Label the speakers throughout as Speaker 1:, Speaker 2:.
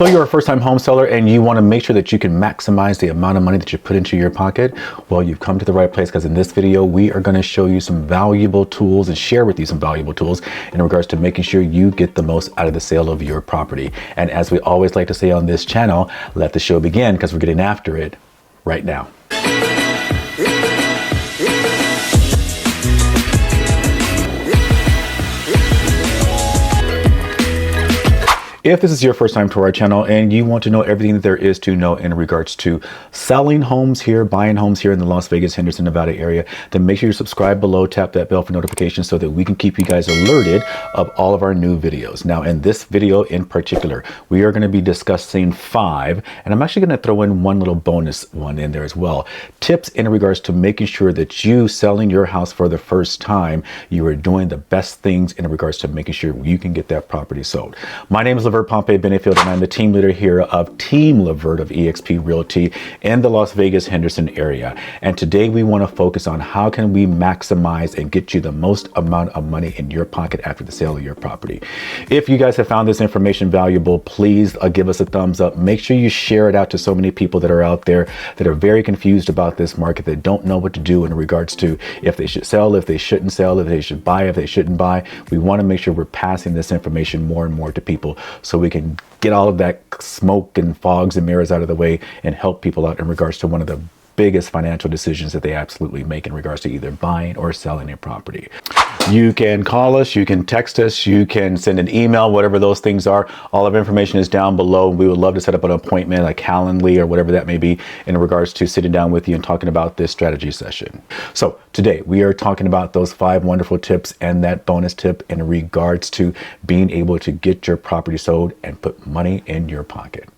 Speaker 1: So you're a first-time home seller and you want to make sure that you can maximize the amount of money that you put into your pocket. Well, you've come to the right place, because in this video, we are going to show you some valuable tools and share with you some valuable tools in regards to making sure you get the most out of the sale of your property. And as we always like to say on this channel, let the show begin, because we're getting after it right now. If this is your first time to our channel and you want to know everything that there is to know in regards to selling homes here, buying homes here in the Las Vegas, Henderson, Nevada area, then make sure you subscribe below, tap that bell for notifications so that we can keep you guys alerted of all of our new videos. Now, in this video in particular, we are going to be discussing 5, and I'm actually going to throw in one little bonus one in there as well. Tips in regards to making sure that you selling your house for the first time, you are doing the best things in regards to making sure you can get that property sold. My name is Levert Pompey Benefield, and I'm the team leader here of Team Levert of eXp Realty in the Las Vegas, Henderson area. And today we want to focus on how can we maximize and get you the most amount of money in your pocket after the sale of your property. If you guys have found this information valuable, please give us a thumbs up. Make sure you share it out to so many people that are out there that are very confused about this market, that don't know what to do in regards to if they should sell, if they shouldn't sell, if they should buy, if they shouldn't buy. We want to make sure we're passing this information more and more to people, so we can get all of that smoke and fogs and mirrors out of the way and help people out in regards to one of the biggest financial decisions that they absolutely make in regards to either buying or selling a property. You can call us, you can text us, you can send an email, whatever those things are. All of our information is down below. We would love to set up an appointment, a Calendly, or whatever that may be, in regards to sitting down with you and talking about this strategy session. So today we are talking about those 5 wonderful tips and that bonus tip in regards to being able to get your property sold and put money in your pocket.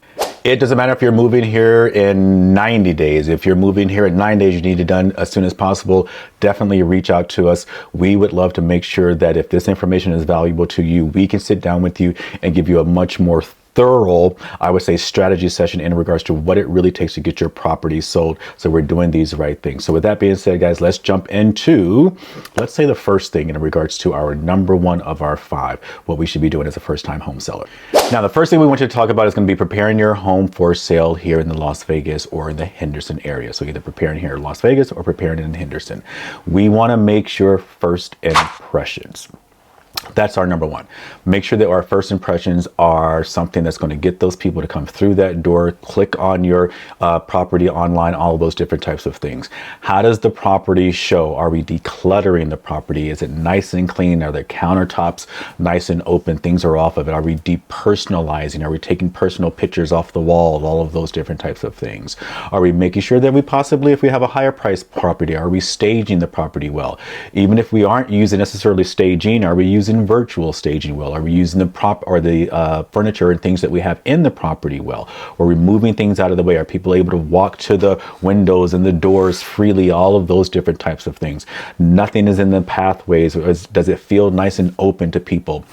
Speaker 1: It doesn't matter if you're moving here in 90 days. If you're moving here in 9 days, you need it done as soon as possible. Definitely reach out to us. We would love to make sure that if this information is valuable to you, we can sit down with you and give you a much more thorough, I would say, strategy session in regards to what it really takes to get your property sold, so we're doing these right things. So with that being said, guys, let's jump into, let's say, the first thing in regards to our number 1 of our 5, what we should be doing as a first-time home seller. Now, the first thing we want you to talk about is going to be preparing your home for sale here in the Las Vegas or in the Henderson area. So either preparing here in Las Vegas or preparing in Henderson. We want to make sure first impressions. That's our number 1. Make sure that our first impressions are something that's going to get those people to come through that door, click on your property online, all of those different types of things. How does the property show? Are we decluttering the property? Is it nice and clean? Are the countertops nice and open? Things are off of it. Are we depersonalizing? Are we taking personal pictures off the wall? All of those different types of things. Are we making sure that we possibly, if we have a higher priced property, are we staging the property well? Even if we aren't using necessarily staging, are we using virtual staging well? Are we using the furniture and things that we have in the property well? Or are we moving things out of the way? Are people able to walk to the windows and the doors freely? All of those different types of things. Nothing is in the pathways. Does it feel nice and open to people?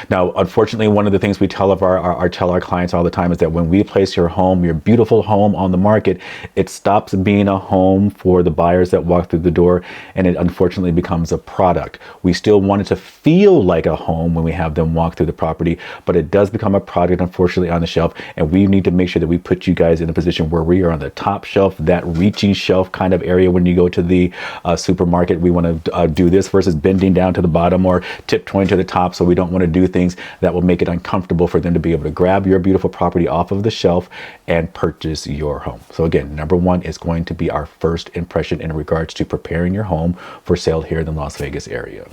Speaker 1: Now, unfortunately, one of the things we tell our clients all the time is that when we place your home, your beautiful home, on the market, it stops being a home for the buyers that walk through the door, and it unfortunately becomes a product. We still want it to feel like a home when we have them walk through the property, but it does become a product, unfortunately, on the shelf, and we need to make sure that we put you guys in a position where we are on the top shelf, that reaching shelf kind of area. When you go to the supermarket, we want to do this versus bending down to the bottom or tiptoeing to the top. So we don't want to do things that will make it uncomfortable for them to be able to grab your beautiful property off of the shelf and purchase your home. So again, number 1 is going to be our first impression in regards to preparing your home for sale here in the Las Vegas area.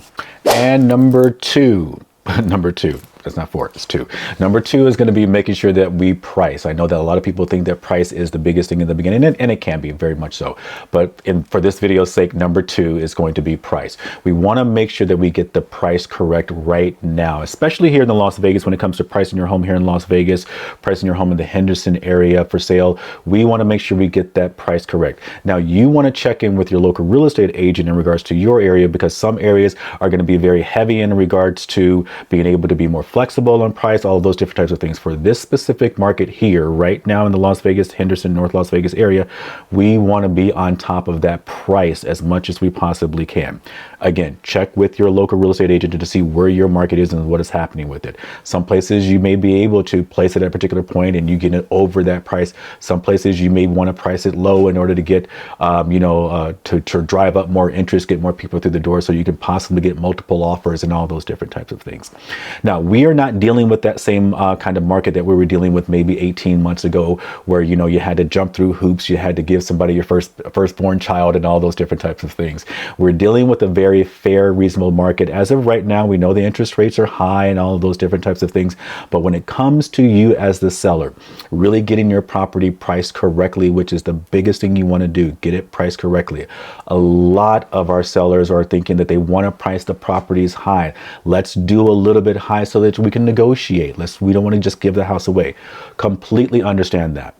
Speaker 1: And number 2, that's not 4, it's 2. Number 2 is going to be making sure that we price. I know that a lot of people think that price is the biggest thing in the beginning, and it can be very much so. But for this video's sake, number 2 is going to be price. We want to make sure that we get the price correct right now, especially here in the Las Vegas. When it comes to pricing your home here in Las Vegas, pricing your home in the Henderson area for sale, we want to make sure we get that price correct. Now, you want to check in with your local real estate agent in regards to your area, because some areas are going to be very heavy in regards to being able to be more flexible on price, all of those different types of things. For this specific market here, right now in the Las Vegas, Henderson, North Las Vegas area, we want to be on top of that price as much as we possibly can. Again, check with your local real estate agent to see where your market is and what is happening with it. Some places you may be able to place it at a particular point and you get it over that price. Some places you may want to price it low in order to get, to drive up more interest, get more people through the door, so you can possibly get multiple offers and all those different types of things. Now, we are not dealing with that same kind of market that we were dealing with maybe 18 months ago, where, you had to jump through hoops, you had to give somebody your firstborn child and all those different types of things. We're dealing with a very fair, reasonable market. As of right now, we know the interest rates are high and all of those different types of things. But when it comes to you as the seller, really getting your property priced correctly, which is the biggest thing you want to do, get it priced correctly. A lot of our sellers are thinking that they want to price the properties high. Let's do a little bit high so that we can negotiate. We don't want to just give the house away. Completely understand that.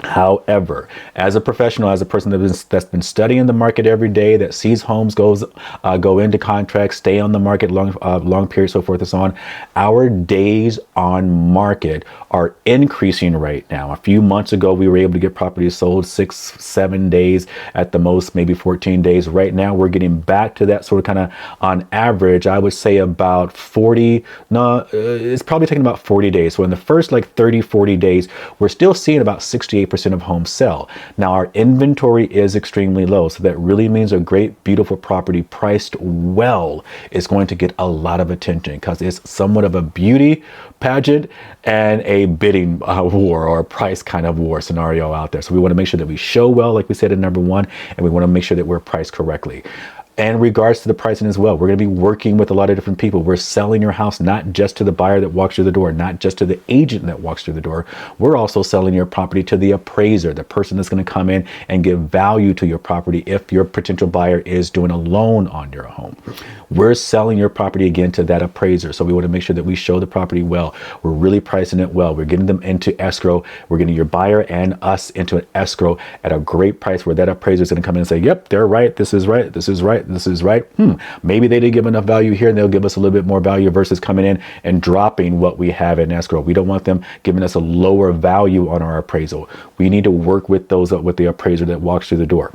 Speaker 1: However, as a professional, as a person that's been studying the market every day, that sees homes go into contracts, stay on the market long periods, so forth and so on, our days on market are increasing right now. A few months ago, we were able to get properties sold 6-7 days at the most, maybe 14 days. Right now, we're getting back to that sort of kind of, on average, I would say about 40. No, it's probably taking about 40 days. So in the first 30-40 days, we're still seeing about 68% of homes sell. Now, our inventory is extremely low, so that really means a great, beautiful property priced well is going to get a lot of attention, because it's somewhat of a beauty pageant and a bidding war, or a price kind of war scenario out there. So we want to make sure that we show well, like we said in number one, and we want to make sure that we're priced correctly. And in regards to the pricing as well, we're going to be working with a lot of different people. We're selling your house not just to the buyer that walks through the door, not just to the agent that walks through the door. We're also selling your property to the appraiser, the person that's going to come in and give value to your property if your potential buyer is doing a loan on your home. We're selling your property again to that appraiser. So we want to make sure that we show the property well. We're really pricing it well. We're getting them into escrow. We're getting your buyer and us into an escrow at a great price, where that appraiser is going to come in and say, yep, they're right. This is right. This is right. This is right. Maybe they didn't give enough value here, and they'll give us a little bit more value, versus coming in and dropping what we have in escrow. We don't want them giving us a lower value on our appraisal. We need to work with with the appraiser that walks through the door.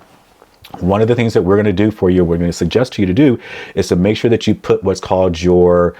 Speaker 1: One of the things that we're going to do for you, we're going to suggest to you to do, is to make sure that you put what's called your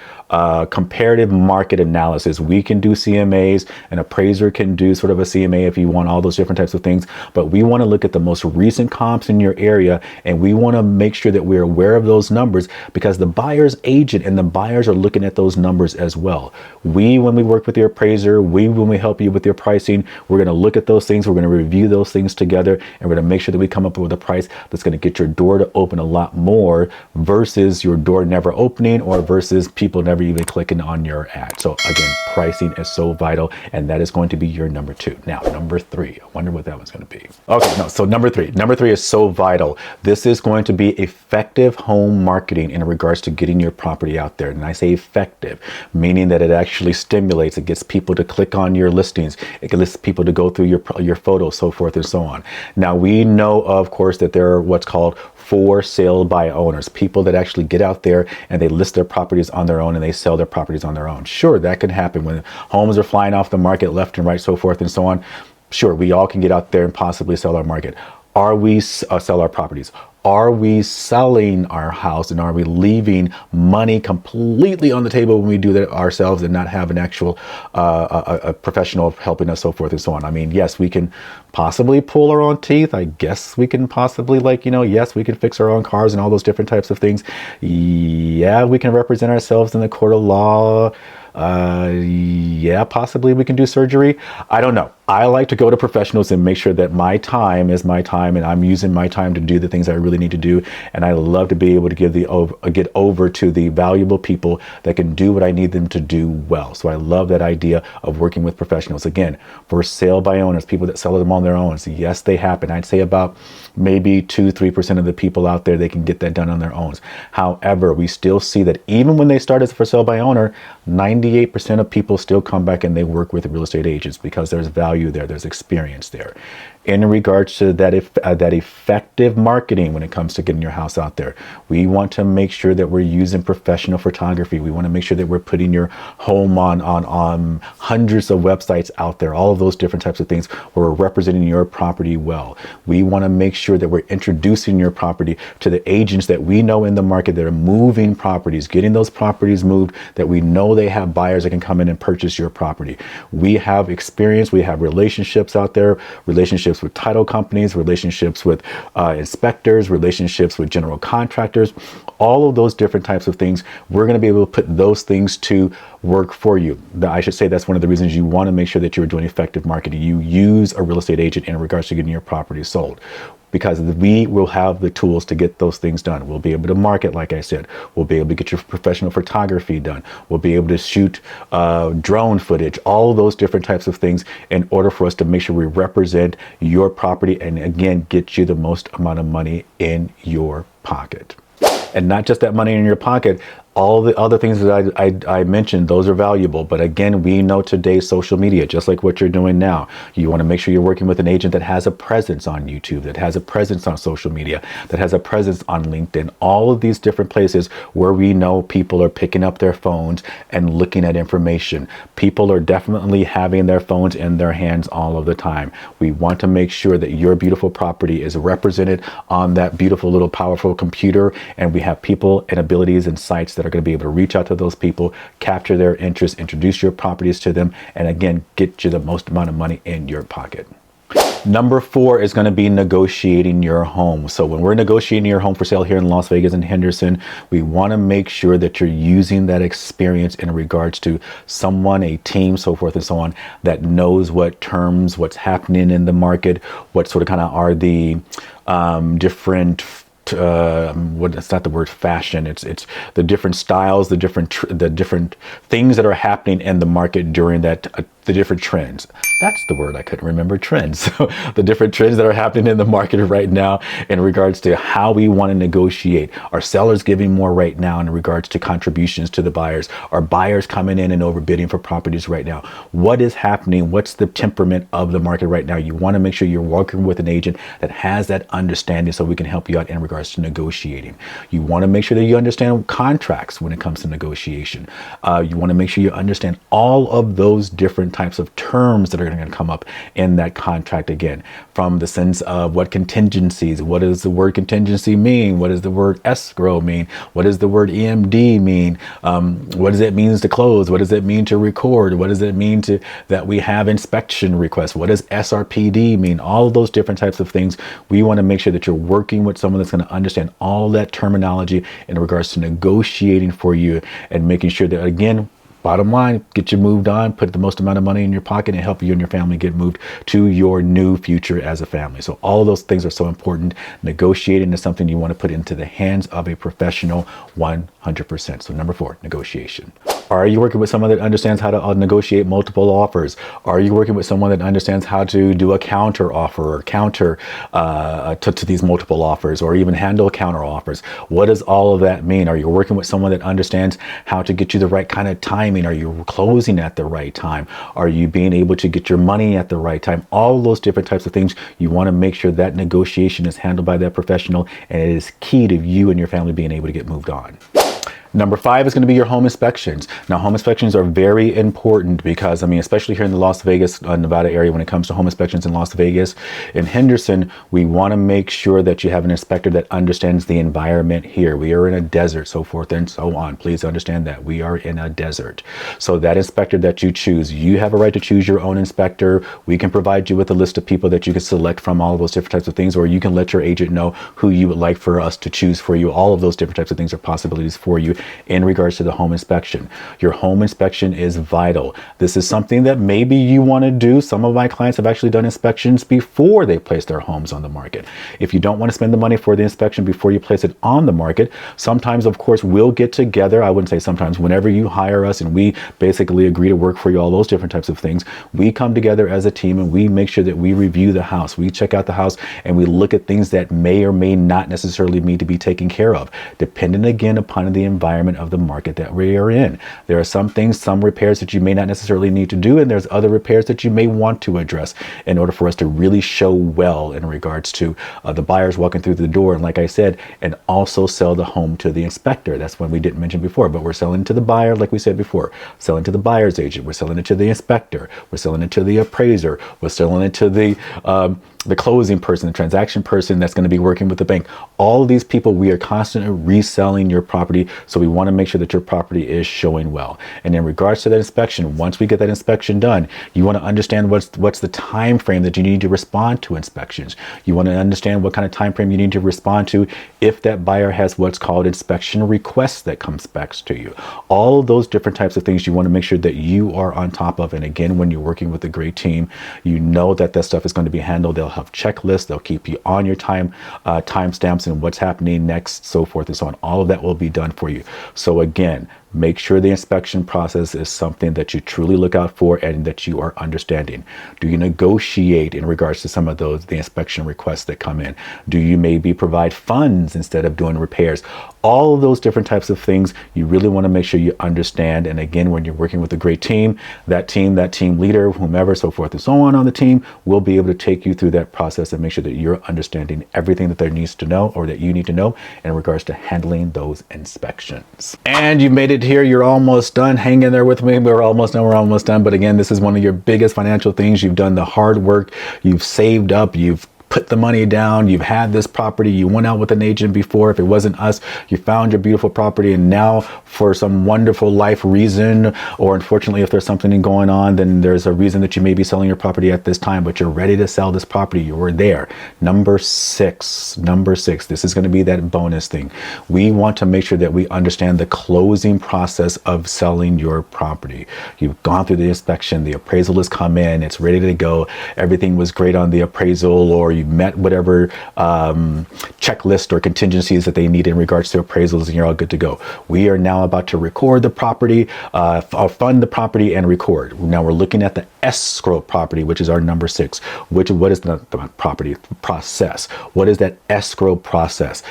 Speaker 1: comparative market analysis. We can do CMAs, an appraiser can do sort of a CMA if you want all those different types of things, but we want to look at the most recent comps in your area, and we want to make sure that we're aware of those numbers, because the buyer's agent and the buyers are looking at those numbers as well. When we work with your appraiser, when we help you with your pricing, we're going to look at those things, we're going to review those things together, and we're going to make sure that we come up with a price that's going to get your door to open a lot more, versus your door never opening, or versus people never even clicking on your ad. So again, pricing is so vital, and that is going to be your number two. Now, number three, I wonder what that one's going to be. Okay, no, so number three is so vital. This is going to be effective home marketing in regards to getting your property out there. And I say effective, meaning that it actually stimulates, it gets people to click on your listings, it gets people to go through your photos, so forth and so on. Now, we know, of course, that there are what's called for sale by owners, people that actually get out there and they list their properties on their own and they sell their properties on their own. Sure, that can happen when homes are flying off the market left and right, so forth and so on. Sure, we all can get out there and possibly sell our market. Sell our properties. Are we selling our house, and are we leaving money completely on the table when we do that ourselves and not have an actual a professional helping us, so forth and so on? I mean, yes, we can possibly pull our own teeth. I guess we can possibly, yes, we can fix our own cars and all those different types of things. Yeah, we can represent ourselves in the court of law. Yeah, possibly we can do surgery. I don't know. I like to go to professionals and make sure that my time is my time, and I'm using my time to do the things I really need to do. And I love to be able to get over to the valuable people that can do what I need them to do well. So I love that idea of working with professionals. Again, for sale by owners, people that sell them on their own. So yes, they happen. I'd say about maybe 2-3% of the people out there, they can get that done on their own. However, we still see that even when they start as a for sale by owner, 98% of people still come back and they work with real estate agents, because there's value there, there's experience there. in regards to that that effective marketing when it comes to getting your house out there. We want to make sure that we're using professional photography. We want to make sure that we're putting your home on hundreds of websites out there, all of those different types of things where we're representing your property well. We want to make sure that we're introducing your property to the agents that we know in the market that are moving properties, getting those properties moved, that we know they have buyers that can come in and purchase your property. We have experience, we have relationships out there, relationships with title companies, relationships with inspectors, relationships with general contractors, all of those different types of things. We're going to be able to put those things to work for you. I should say that's one of the reasons you want to make sure that you're doing effective marketing. You use a real estate agent in regards to getting your property sold, because we will have the tools to get those things done. We'll be able to market, like I said. We'll be able to get your professional photography done. We'll be able to shoot drone footage, all of those different types of things in order for us to make sure we represent your property and, again, get you the most amount of money in your pocket. And not just that money in your pocket, all the other things that I mentioned, those are valuable. But again, we know today's social media, just like what you're doing now. You want to make sure you're working with an agent that has a presence on YouTube, that has a presence on social media, that has a presence on LinkedIn, all of these different places where we know people are picking up their phones and looking at information. People are definitely having their phones in their hands all of the time. We want to make sure that your beautiful property is represented on that beautiful little powerful computer, and we have people and abilities and sites that are going to be able to reach out to those people, capture their interest, introduce your properties to them, and again, get you the most amount of money in your pocket. Number 4 is going to be negotiating your home. So when we're negotiating your home for sale here in Las Vegas and Henderson, we want to make sure that you're using that experience in regards to someone, a team, so forth and so on, that knows what terms, what's happening in the market, what sort of kind of are the different it's not the word fashion, it's the different styles, the different things that are happening in the market during that the different trends. That's the word I couldn't remember, trends. So the different trends that are happening in the market right now in regards to how we want to negotiate. Are sellers giving more right now in regards to contributions to the buyers? Are buyers coming in and overbidding for properties right now? What is happening? What's the temperament of the market right now? You want to make sure you're working with an agent that has that understanding so we can help you out in regards to negotiating. You want to make sure that you understand contracts when it comes to negotiation. You want to make sure you understand all of those different types of terms that are going to come up in that contract, again, from the sense of what contingencies, what does the word contingency mean? What does the word escrow mean? What does the word EMD mean? What does it mean to close? What does it mean to record? What does it mean to that we have inspection requests? What does SRPD mean? All of those different types of things. We want to make sure that you're working with someone that's going to understand all that terminology in regards to negotiating for you and making sure that, again, bottom line, get you moved on, put the most amount of money in your pocket, and help you and your family get moved to your new future as a family. So all of those things are so important. Negotiating is something you want to put into the hands of a professional 100%. So number 4, negotiation. Are you working with someone that understands how to negotiate multiple offers? Are you working with someone that understands how to do a counter offer or counter to these multiple offers, or even handle counter offers? What does all of that mean? Are you working with someone that understands how to get you the right kind of timing? Are you closing at the right time? Are you being able to get your money at the right time? All those different types of things. You want to make sure that negotiation is handled by that professional, and it is key to you and your family being able to get moved on. Number 5 is going to be your home inspections. Now, home inspections are very important because, I mean, especially here in the Las Vegas, Nevada area, when it comes to home inspections in Las Vegas, in Henderson, we want to make sure that you have an inspector that understands the environment here. We are in a desert, so forth and so on. Please understand that we are in a desert. So that inspector that you choose, you have a right to choose your own inspector. We can provide you with a list of people that you can select from, all of those different types of things, or you can let your agent know who you would like for us to choose for you. All of those different types of things are possibilities for you in regards to the home inspection. Your home inspection is vital. This is something that maybe you want to do. Some of my clients have actually done inspections before they place their homes on the market. If you don't want to spend the money for the inspection before you place it on the market, sometimes, of course, we'll get together. I wouldn't say sometimes. Whenever you hire us and we basically agree to work for you, all those different types of things, we come together as a team and we make sure that we review the house. We check out the house and we look at things that may or may not necessarily need to be taken care of, depending again upon the environment environment of the market that we are in. There are some things, some repairs that you may not necessarily need to do, and there's other repairs that you may want to address in order for us to really show well in regards to the buyers walking through the door. And like I said, and also sell the home to the inspector. That's one we didn't mention before, but we're selling to the buyer, like we said before, selling to the buyer's agent, we're selling it to the inspector, we're selling it to the appraiser, we're selling it to the closing person, the transaction person that's going to be working with the bank. All of these people, we are constantly reselling your property. So we want to make sure that your property is showing well. And in regards to that inspection, once we get that inspection done, you want to understand what's the time frame that you need to respond to inspections. You want to understand what kind of time frame you need to respond to if that buyer has what's called inspection requests that comes back to you. All of those different types of things you want to make sure that you are on top of. And again, when you're working with a great team, you know that that stuff is going to be handled. They'll have checklists. They'll keep you on your timestamps and what's happening next, so forth and so on. All of that will be done for you. So again, make sure the inspection process is something that you truly look out for and that you are understanding. Do you negotiate in regards to some of the inspection requests that come in? Do you maybe provide funds instead of doing repairs? All of those different types of things you really want to make sure you understand. And again, when you're working with a great team, that team leader, whomever, so forth and so on the team will be able to take you through that process and make sure that you're understanding everything that there needs to know or that you need to know in regards to handling those inspections. And you made it here. You're almost done. Hang in there with me. We're almost done. But again, this is one of your biggest financial things. You've done the hard work. You've saved up. You've put the money down. You've had this property. You went out with an agent before. If it wasn't us, you found your beautiful property. And now for some wonderful life reason, or unfortunately, if there's something going on, then there's a reason that you may be selling your property at this time, but you're ready to sell this property. You were there. Number six, this is going to be that bonus thing. We want to make sure that we understand the closing process of selling your property. You've gone through the inspection. The appraisal has come in. It's ready to go. Everything was great on the appraisal, or you've met whatever checklist or contingencies that they need in regards to appraisals, and you're all good to go. We are now about to record the property, fund the property and record. Now we're looking at the escrow property, which is our number 6. What is the property process? What is that escrow process?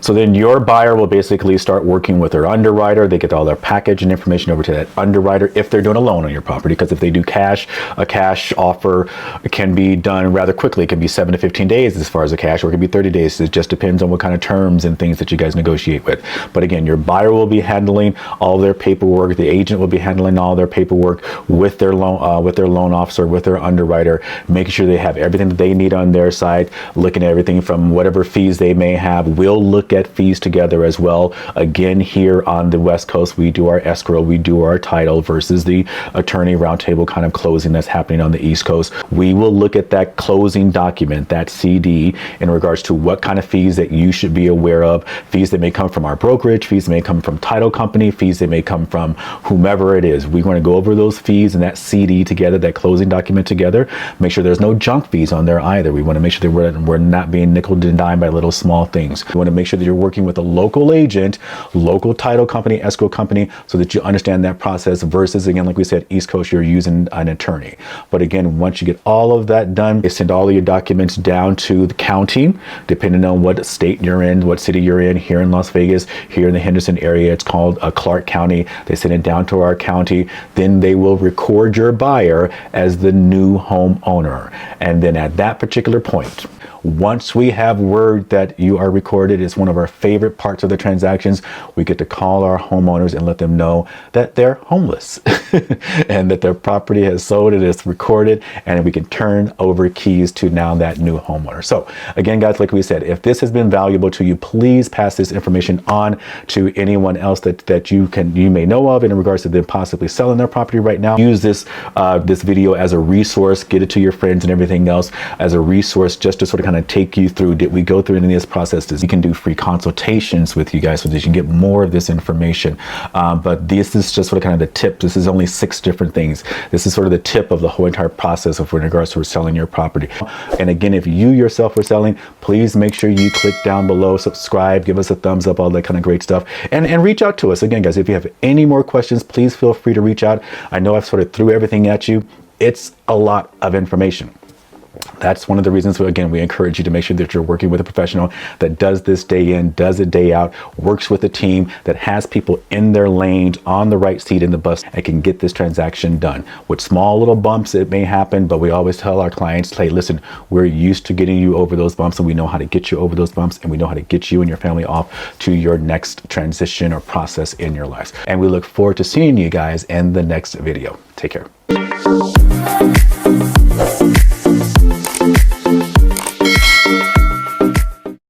Speaker 1: So then your buyer will basically start working with their underwriter. They get all their package and information over to that underwriter if they're doing a loan on your property, because if they do cash, a cash offer can be done rather quickly. It can be 7 to 15 days as far as the cash, or it can be 30 days. It just depends on what kind of terms and things that you guys negotiate with. But again, your buyer will be handling all their paperwork. The agent will be handling all their paperwork with their loan officer, with their underwriter, making sure they have everything that they need on their side, looking at everything from whatever fees they may have. We'll look at fees together as well. Again, here on the West Coast, we do our escrow, we do our title versus the attorney roundtable kind of closing that's happening on the East Coast. We will look at that closing document, that CD, in regards to what kind of fees that you should be aware of, fees that may come from our brokerage, fees that may come from title company, fees that may come from whomever it is. We're going to go over those fees and that CD together, that closing document together. Make sure there's no junk fees on there either. We want to make sure that we're not being nickel and dime by little small things. We want to make sure that you're working with a local agent, local title company, escrow company, so that you understand that process versus, again, like we said, East Coast, you're using an attorney. But again, once you get all of that done, they send all of your documents down to the county, depending on what state you're in, what city you're in. Here in Las Vegas, here in the Henderson area, it's called Clark County. They send it down to our county. Then they will record your buyer as the new homeowner. And then at that particular point, once we have word that you are recorded, it's one of our favorite parts of the transactions. We get to call our homeowners and let them know that they're homeless and that their property has sold, it is recorded, and we can turn over keys to now that new homeowner. So again, guys, like we said, if this has been valuable to you, please pass this information on to anyone else that you may know of in regards to them possibly selling their property right now. Use this video as a resource, get it to your friends and everything else as a resource, just to sort of kind of take you through, did we go through any of this process? You can do free consultations with you guys so that you can get more of this information. But this is just sort of kind of the tip. This is only 6 different things. This is sort of the tip of the whole entire process of in regards to selling your property. And again, if you yourself are selling, please make sure you click down below, subscribe, give us a thumbs up, all that kind of great stuff. And reach out to us. Again, guys, if you have any more questions, please feel free to reach out. I know I've sort of threw everything at you. It's a lot of information. That's one of the reasons, again, we encourage you to make sure that you're working with a professional that does this day in, does it day out, works with a team that has people in their lanes, on the right seat in the bus, and can get this transaction done. With small little bumps, it may happen, but we always tell our clients, hey, listen, we're used to getting you over those bumps, and we know how to get you over those bumps, and we know how to get you and your family off to your next transition or process in your lives. And we look forward to seeing you guys in the next video. Take care.